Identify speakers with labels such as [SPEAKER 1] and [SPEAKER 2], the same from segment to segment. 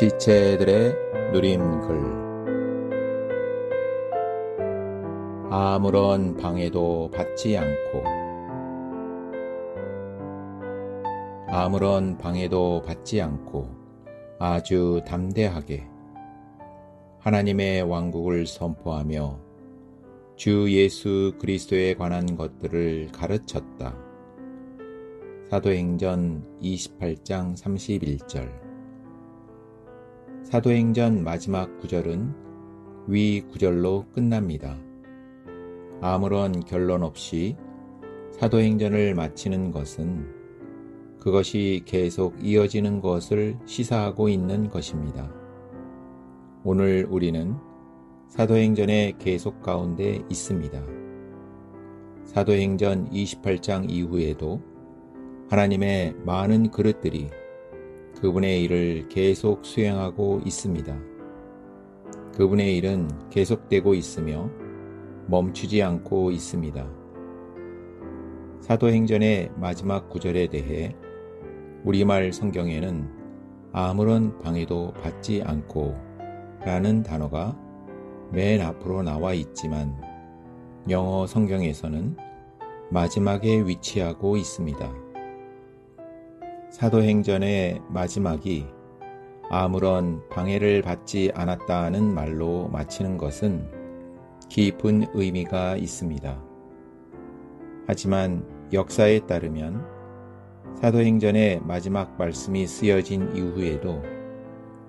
[SPEAKER 1] 지체들의 누림글. 아무런 방해도 받지 않고 아주 담대하게 하나님의 왕국을 선포하며 주 예수 그리스도에 관한 것들을 가르쳤다. 사도행전 28장 31절. 사도행전 마지막 구절은 위 구절로 끝납니다. 아무런 결론 없이 사도행전을 마치는 것은 그것이 계속 이어지는 것을 시사하고 있는 것입니다. 오늘 우리는 사도행전의 계속 가운데 있습니다. 사도행전 28장 이후에도 하나님의 많은 그릇들이 그분의 일을 계속 수행하고 있습니다. 그분의 일은 계속되고 있으며 멈추지 않고 있습니다. 사도행전의 마지막 구절에 대해 우리말 성경에는 아무런 방해도 받지 않고 라는 단어가 맨 앞으로 나와 있지만 영어 성경에서는 마지막에 위치하고 있습니다. 사도행전의 마지막이 아무런 방해를 받지 않았다는 말로 마치는 것은 깊은 의미가 있습니다. 하지만 역사에 따르면 사도행전의 마지막 말씀이 쓰여진 이후에도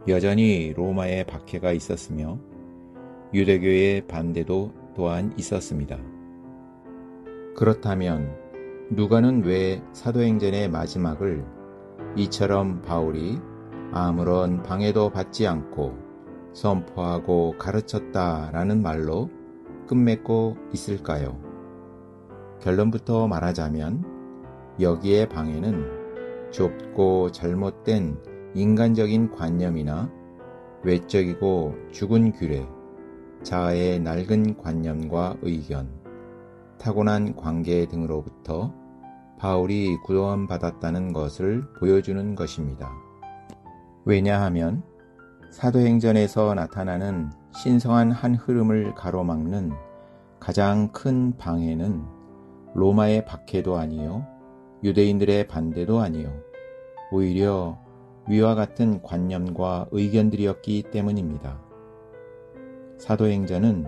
[SPEAKER 1] 여전히 로마의 박해가 있었으며 유대교의 반대도 또한 있었습니다. 그렇다면 누가는 왜 사도행전의 마지막을 이처럼 바울이 아무런 방해도 받지 않고 선포하고 가르쳤다라는 말로 끝맺고 있을까요? 결론부터 말하자면 여기에 방해는 좁고 잘못된 인간적인 관념이나 외적이고 죽은 규례, 자아의 낡은 관념과 의견, 타고난 관계 등으로부터 바울이 구원받았다는 것을 보여주는 것입니다. 왜냐하면 사도행전에서 나타나는 신성한 한 흐름을 가로막는 가장 큰 방해는 로마의 박해도 아니요, 유대인들의 반대도 아니요, 오히려 위와 같은 관념과 의견들이었기 때문입니다. 사도행전은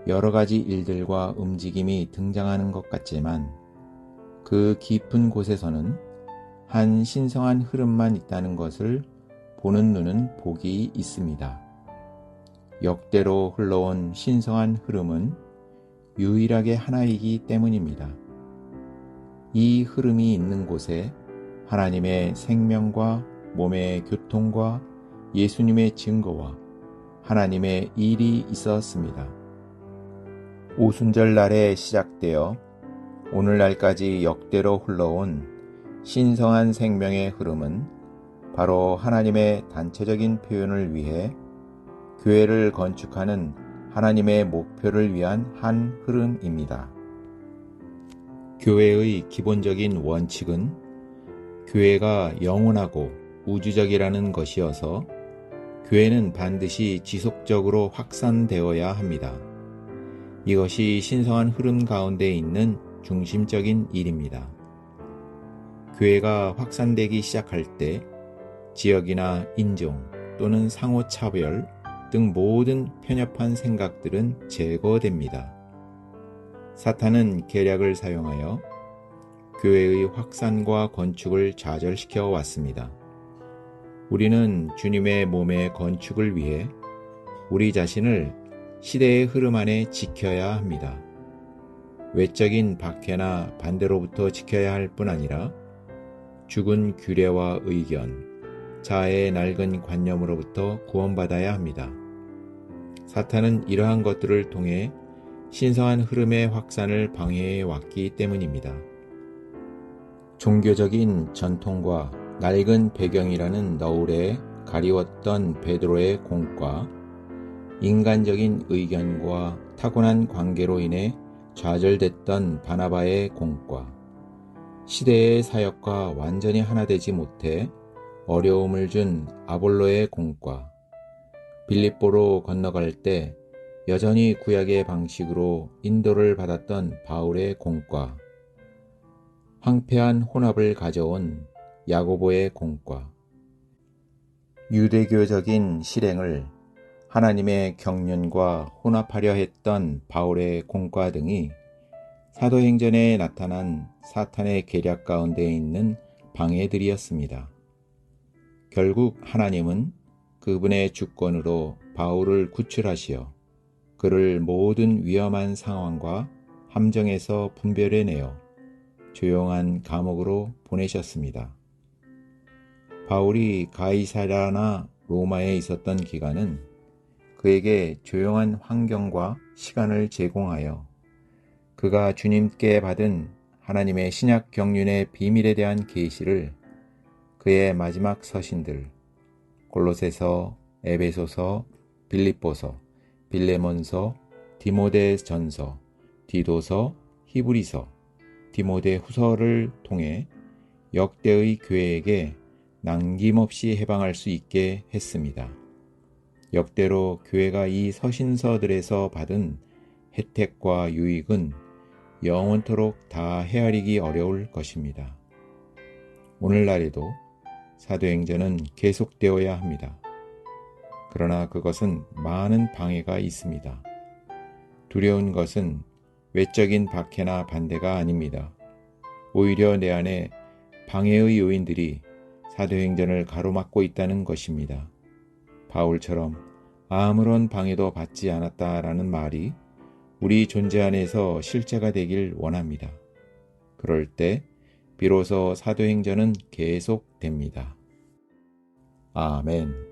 [SPEAKER 1] 여러 가지 일들과 움직임이 등장하는 것 같지만 그 깊은 곳에서는 한 신성한 흐름만 있다는 것을 보는 눈은 복이 있습니다. 역대로 흘러온 신성한 흐름은 유일하게 하나이기 때문입니다. 이 흐름이 있는 곳에 하나님의 생명과 몸의 교통과 예수님의 증거와 하나님의 일이 있었습니다. 오순절 날에 시작되어 오늘날까지 역대로 흘러온 신성한 생명의 흐름은 바로 하나님의 단체적인 표현을 위해 교회를 건축하는 하나님의 목표를 위한 한 흐름입니다. 교회의 기본적인 원칙은 교회가 영원하고 우주적이라는 것이어서 교회는 반드시 지속적으로 확산되어야 합니다. 이것이 신성한 흐름 가운데 있는 중심적인 일입니다. 교회가 확산되기 시작할 때 지역이나 인종 또는 상호차별 등 모든 편협한 생각들은 제거됩니다. 사탄은 계략을 사용하여 교회의 확산과 건축을 좌절시켜 왔습니다. 우리는 주님의 몸의 건축을 위해 우리 자신을 시대의 흐름 안에 지켜야 합니다. 외적인 박해나 반대로부터 지켜야 할 뿐 아니라 죽은 규례와 의견, 자아의 낡은 관념으로부터 구원받아야 합니다. 사탄은 이러한 것들을 통해 신성한 흐름의 확산을 방해해 왔기 때문입니다. 종교적인 전통과 낡은 배경이라는 너울에 가리웠던 베드로의 공과 인간적인 의견과 타고난 관계로 인해 좌절됐던 바나바의 공과 시대의 사역과 완전히 하나 되지 못해 어려움을 준 아볼로의 공과, 빌립보로 건너갈 때 여전히 구약의 방식으로 인도를 받았던 바울의 공과, 황폐한 혼합을 가져온 야고보의 공과, 유대교적인 실행을 하나님의 경륜과 혼합하려 했던 바울의 공과 등이 사도행전에 나타난 사탄의 계략 가운데 있는 방해들이었습니다. 결국 하나님은 그분의 주권으로 바울을 구출하시어 그를 모든 위험한 상황과 함정에서 분별해내어 조용한 감옥으로 보내셨습니다. 바울이 가이사랴나 로마에 있었던 기간은 그에게 조용한 환경과 시간을 제공하여 그가 주님께 받은 하나님의 신약 경륜의 비밀에 대한 계시를 그의 마지막 서신들 골로새서, 에베소서, 빌립보서, 빌레몬서, 디모데전서, 디도서, 히브리서, 디모데후서를 통해 역대의 교회에게 남김없이 해방할 수 있게 했습니다. 역대로 교회가 이 서신서들에서 받은 혜택과 유익은 영원토록 다 헤아리기 어려울 것입니다. 오늘날에도 사도행전은 계속되어야 합니다. 그러나 그것은 많은 방해가 있습니다. 두려운 것은 외적인 박해나 반대가 아닙니다. 오히려 내 안에 방해의 요인들이 사도행전을 가로막고 있다는 것입니다. 바울처럼 아무런 방해도 받지 않았다라는 말이 우리 존재 안에서 실제가 되길 원합니다. 그럴 때 비로소 사도행전은 계속됩니다. 아멘.